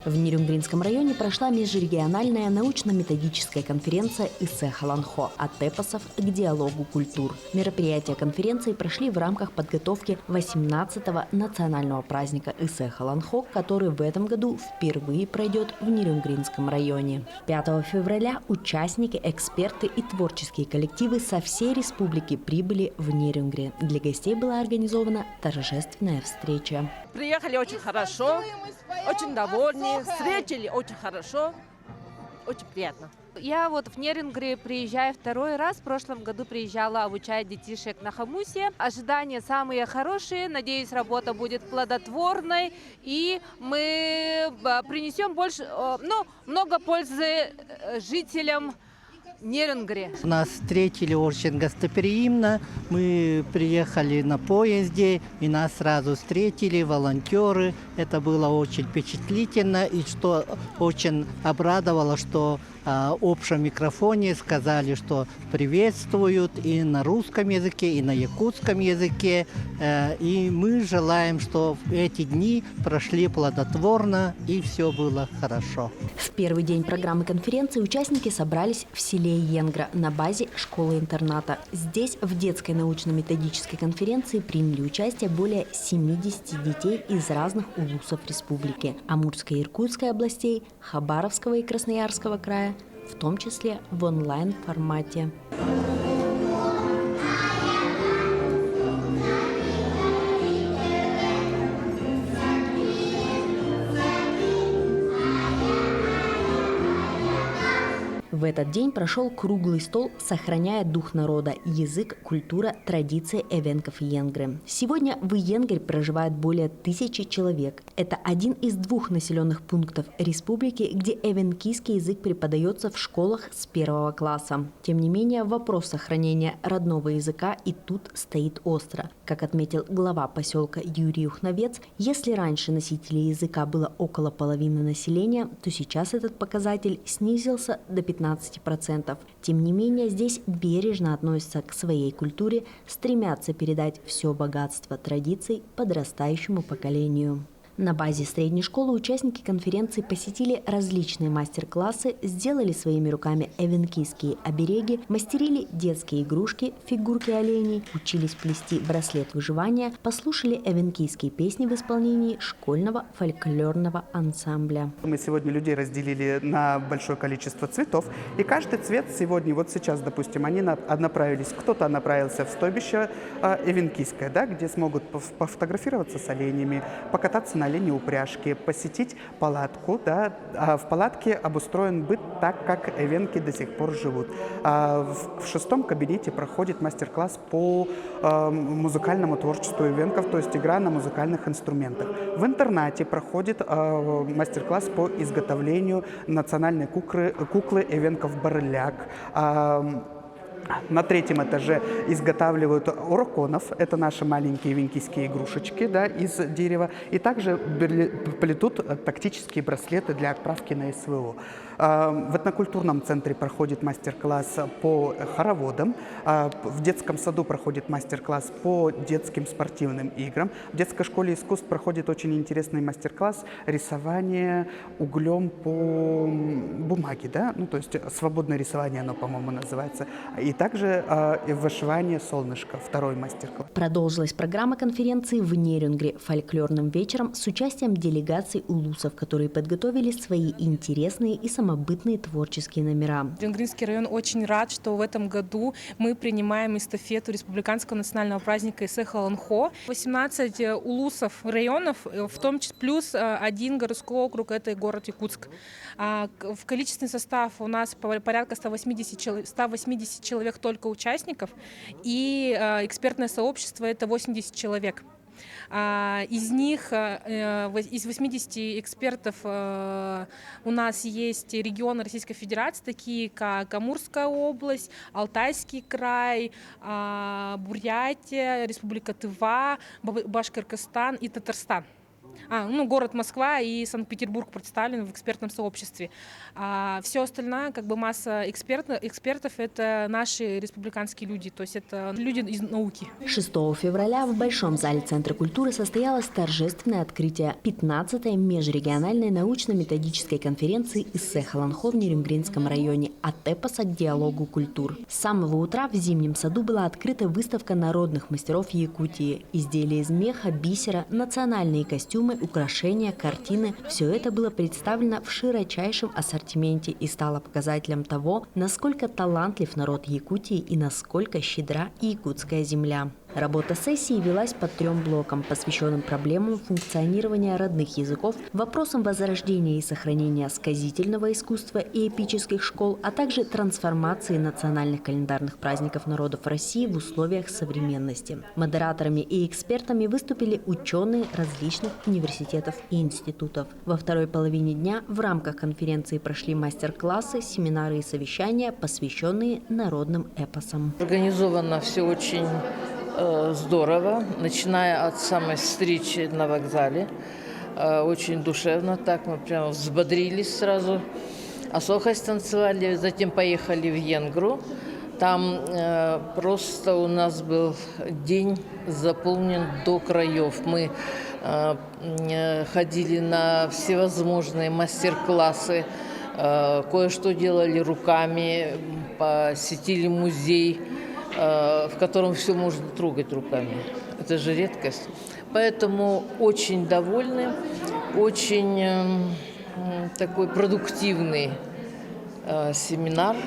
В Нерюнгринском районе прошла межрегиональная научно-методическая конференция «Исе Халанхо. От эпосов к диалогу культур». Мероприятия конференции прошли в рамках подготовки 18-го национального праздника Исе Халанхо, который в этом году впервые пройдет в Нерюнгринском районе. 5 февраля участники, эксперты и творческие коллективы со всей республики прибыли в Нерюнгри. Для гостей была организована торжественная встреча. Приехали очень хорошо, очень довольны, встретили очень хорошо, очень приятно. Я вот в Нерюнгри приезжаю второй раз. В прошлом году приезжала обучать детишек на хомусе. Ожидания самые хорошие. Надеюсь, работа будет плодотворной. И мы принесем много пользы жителям Нерюнгри. Нас встретили очень гостеприимно. Мы приехали на поезде, и нас сразу встретили волонтеры. Это было очень впечатлительно, и что очень обрадовало, что в общем микрофоне сказали, что приветствуют и на русском языке, и на якутском языке. И мы желаем, что эти дни прошли плодотворно, и все было хорошо. В первый день программы конференции участники собрались в селе Йенгра на базе школы-интерната. Здесь в детской научно-методической конференции приняли участие более 70 детей из разных улусов республики – Амурской и Иркутской областей, Хабаровского и Красноярского края, в том числе в онлайн-формате. В этот день прошел круглый стол «Сохраняя дух народа. Язык, культура, традиции эвенков Йенгры». Сегодня в Йенгре проживает более 1000 человек. Это один из 2 населенных пунктов республики, где эвенкийский язык преподается в школах с 1 класса. Тем не менее, вопрос сохранения родного языка и тут стоит остро. Как отметил глава поселка Юрий Ухновец, если раньше носителей языка было около половины населения, то сейчас этот показатель снизился до 15%. Тем не менее, здесь бережно относятся к своей культуре, стремятся передать все богатство традиций подрастающему поколению. На базе средней школы участники конференции посетили различные мастер-классы, сделали своими руками эвенкийские обереги, мастерили детские игрушки, фигурки оленей, учились плести браслет выживания, послушали эвенкийские песни в исполнении школьного фольклорного ансамбля. Мы сегодня людей разделили на большое количество цветов, и каждый цвет сегодня, вот сейчас, допустим, они направились, кто-то направился в стойбище эвенкийское, да, где смогут пофотографироваться с оленями, покататься на оленей упряжки, посетить палатку. Да, в палатке обустроен быт так, как эвенки до сих пор живут. В 6-м кабинете проходит мастер-класс по музыкальному творчеству эвенков, то есть игра на музыкальных инструментах. В интернате проходит мастер-класс по изготовлению национальной куклы эвенков Барыляк. На 3-м этаже изготавливают уроконов, это наши маленькие венкийские игрушечки, да, из дерева, и также плетут тактические браслеты для отправки на СВО. В этнокультурном центре проходит мастер-класс по хороводам, в детском саду проходит мастер-класс по детским спортивным играм, в детской школе искусств проходит очень интересный мастер-класс рисование углем по бумаге, да, ну, то есть свободное рисование оно, по-моему, называется. И также вышивание солнышка, 2-й мастер-класс. Продолжилась программа конференции в Нерюнгри фольклорным вечером с участием делегаций улусов, которые подготовили свои интересные и самобытные творческие номера. Нерюнгринский район очень рад, что в этом году мы принимаем эстафету республиканского национального праздника Исе Халанхо. 18 улусов районов, в том числе плюс 1 городской округ, это город Якутск. В количественный состав у нас порядка 180 человек только участников, и экспертное сообщество – это 80 человек. Из них, из 80 экспертов у нас есть регионы Российской Федерации, такие как Амурская область, Алтайский край, Бурятия, Республика Тыва, Башкортостан и Татарстан. Город Москва и Санкт-Петербург представлены в экспертном сообществе. А все остальное, масса экспертов, это наши республиканские люди, то есть это люди из науки. 6 февраля в Большом зале Центра культуры состоялось торжественное открытие 15-й межрегиональной научно-методической конференции ИСЭХ-ЛАНХО в Нерюнгринском районе «От эпоса к диалогу культур». С самого утра в Зимнем саду была открыта выставка народных мастеров Якутии. Изделия из меха, бисера, национальные костюмы, украшения, картины – все это было представлено в широчайшем ассортименте и стало показателем того, насколько талантлив народ Якутии и насколько щедра якутская земля. Работа сессии велась по 3 блокам, посвященным проблемам функционирования родных языков, вопросам возрождения и сохранения сказительного искусства и эпических школ, а также трансформации национальных календарных праздников народов России в условиях современности. Модераторами и экспертами выступили ученые различных университетов и институтов. Во второй половине дня в рамках конференции прошли мастер-классы, семинары и совещания, посвященные народным эпосам. Организовано все очень здорово, начиная от самой встречи на вокзале. Очень душевно, так мы прямо взбодрились сразу. Асохась танцевали, затем поехали в Янгру. Там просто у нас был день заполнен до краев. Мы ходили на всевозможные мастер-классы, кое-что делали руками, посетили музей, в котором все можно трогать руками. Это же редкость. Поэтому очень довольны, очень такой продуктивный семинар.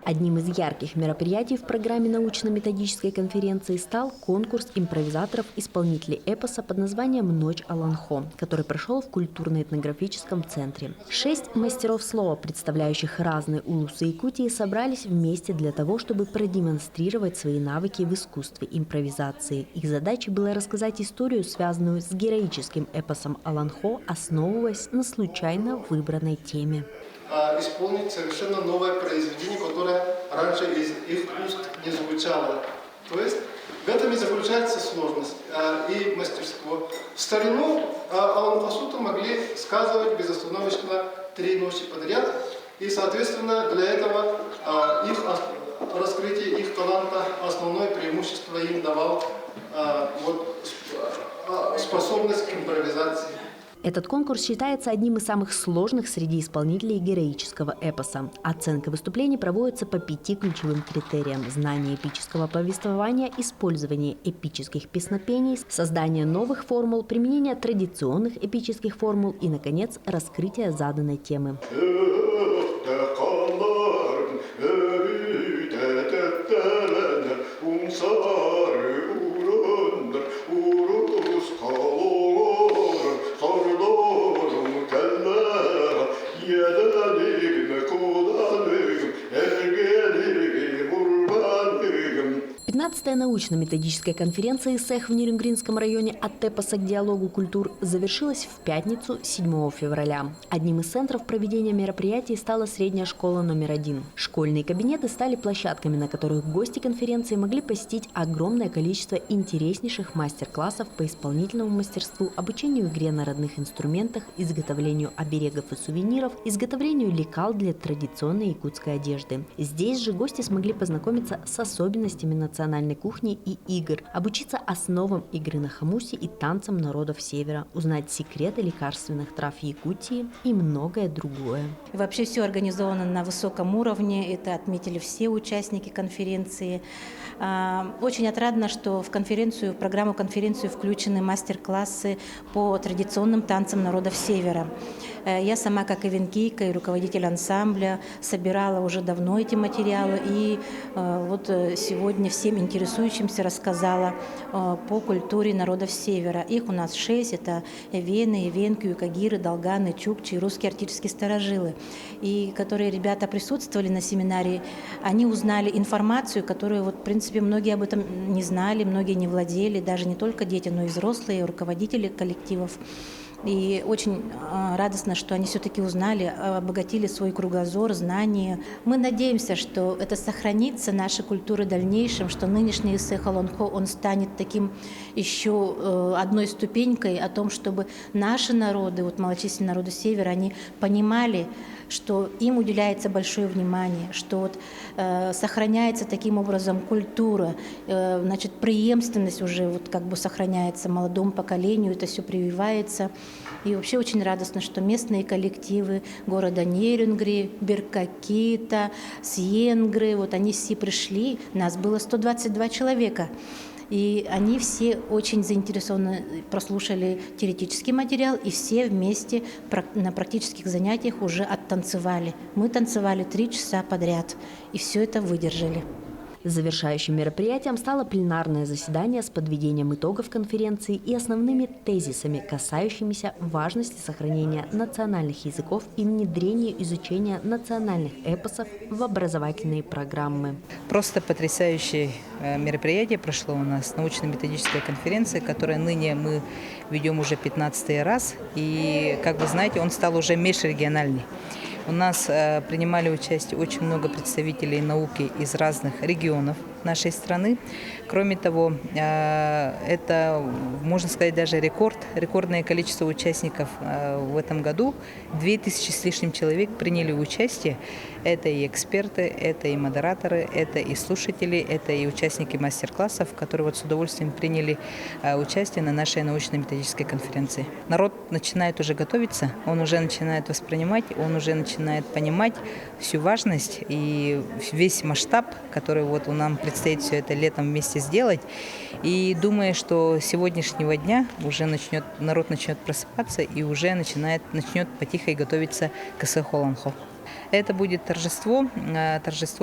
Одним из ярких мероприятий в программе научно-методической конференции стал конкурс импровизаторов-исполнителей эпоса под названием «Ночь Аланхо», который прошел в культурно-этнографическом центре. 6 мастеров слова, представляющих разные улусы Якутии, собрались вместе для того, чтобы продемонстрировать свои навыки в искусстве импровизации. Их задачей было рассказать историю, связанную с героическим эпосом Аланхо, основываясь на случайно выбранной теме. Исполнить совершенно новое произведение, которое раньше из их уст не звучало. То есть в этом и заключается сложность и мастерство. В старину Аланхасуту могли сказывать безостановочно 3 ночи подряд, и, соответственно, для этого их раскрытие их таланта основное преимущество им давал способность к импровизации. Этот конкурс считается одним из самых сложных среди исполнителей героического эпоса. Оценка выступлений проводится по 5 ключевым критериям: знание эпического повествования, использование эпических песнопений, создание новых формул, применение традиционных эпических формул и, наконец, раскрытие заданной темы. Пятнадцатая научно-методическая конференция ИСЭХ в Нерюнгринском районе «От эпоса к диалогу культур» завершилась в пятницу, 7 февраля. Одним из центров проведения мероприятий стала средняя школа номер 1. Школьные кабинеты стали площадками, на которых гости конференции могли посетить огромное количество интереснейших мастер-классов по исполнительному мастерству, обучению игре на родных инструментах, изготовлению оберегов и сувениров, изготовлению лекал для традиционной якутской одежды. Здесь же гости смогли познакомиться с особенностями национальной кухни и игр, обучиться основам игры на хомусе и танцам народов Севера, узнать секреты лекарственных трав Якутии и многое другое. Вообще все организовано на высоком уровне, это отметили все участники конференции. Очень отрадно, что в программу конференции включены мастер-классы по традиционным танцам народов Севера. Я сама, как эвенкийка и руководитель ансамбля, собирала уже давно эти материалы, и вот сегодня всем интересующимся рассказала по культуре народов Севера. Их у нас 6, это эвены, эвенки, кагиры, долганы, чукчи, русские артические старожилы. И которые ребята присутствовали на семинаре, они узнали информацию, которую, в принципе, многие об этом не знали, многие не владели, даже не только дети, но и взрослые, руководители коллективов. И очень радостно, что они все-таки узнали, обогатили свой кругозор, знания. Мы надеемся, что это сохранится, наша культура в дальнейшем, что нынешний Эссе Халонхо, он станет таким еще одной ступенькой о том, чтобы наши народы, вот малочисленные народы Севера, они понимали, что им уделяется большое внимание, что вот, сохраняется таким образом культура, значит, преемственность уже вот как бы сохраняется молодому поколению, это все прививается. И вообще очень радостно, что местные коллективы города Нерюнгри, Беркакита, Сьенгры, вот они все пришли, нас было 122 человека. И они все очень заинтересованно прослушали теоретический материал, и все вместе на практических занятиях уже оттанцевали. Мы танцевали 3 часа подряд, и все это выдержали. Завершающим мероприятием стало пленарное заседание с подведением итогов конференции и основными тезисами, касающимися важности сохранения национальных языков и внедрения изучения национальных эпосов в образовательные программы. Просто потрясающее мероприятие прошло у нас, научно-методическая конференция, которую ныне мы ведем уже 15-й раз. И, как вы знаете, он стал уже межрегиональный. У нас принимали участие очень много представителей науки из разных регионов нашей страны. Кроме того, это, можно сказать, даже рекордное количество участников в этом году. 2000 с лишним человек приняли участие. Это и эксперты, это и модераторы, это и слушатели, это и участники мастер-классов, которые вот с удовольствием приняли участие на нашей научно-методической конференции. Народ начинает уже готовиться, он уже начинает воспринимать, он уже начинает понимать всю важность и весь масштаб, который вот нам предстоит все это летом вместе сделать. И думаю, что с сегодняшнего дня уже народ начнет просыпаться и уже начнет потихо готовиться к Эссе Халонхо. Это будет торжество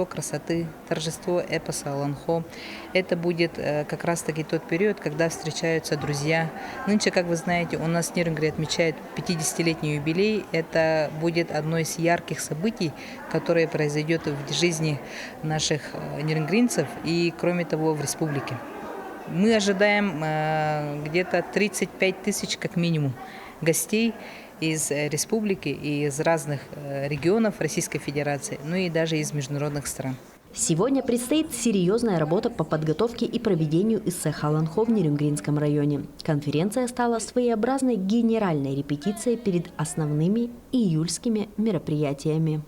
красоты, торжество эпоса Халонхо. Это будет как раз-таки тот период, когда встречаются друзья. Нынче, как вы знаете, у нас Нерюнгри отмечает 50-летний юбилей. Это будет одно из ярких событий, которое произойдет в жизни наших нерюнгринцев и, кроме того, в республике. Мы ожидаем где-то 35 тысяч как минимум гостей из республики и из разных регионов Российской Федерации, ну и даже из международных стран. Сегодня предстоит серьезная работа по подготовке и проведению Эссе Халонхо в Нерюнгринском районе. Конференция стала своеобразной генеральной репетицией перед основными июльскими мероприятиями.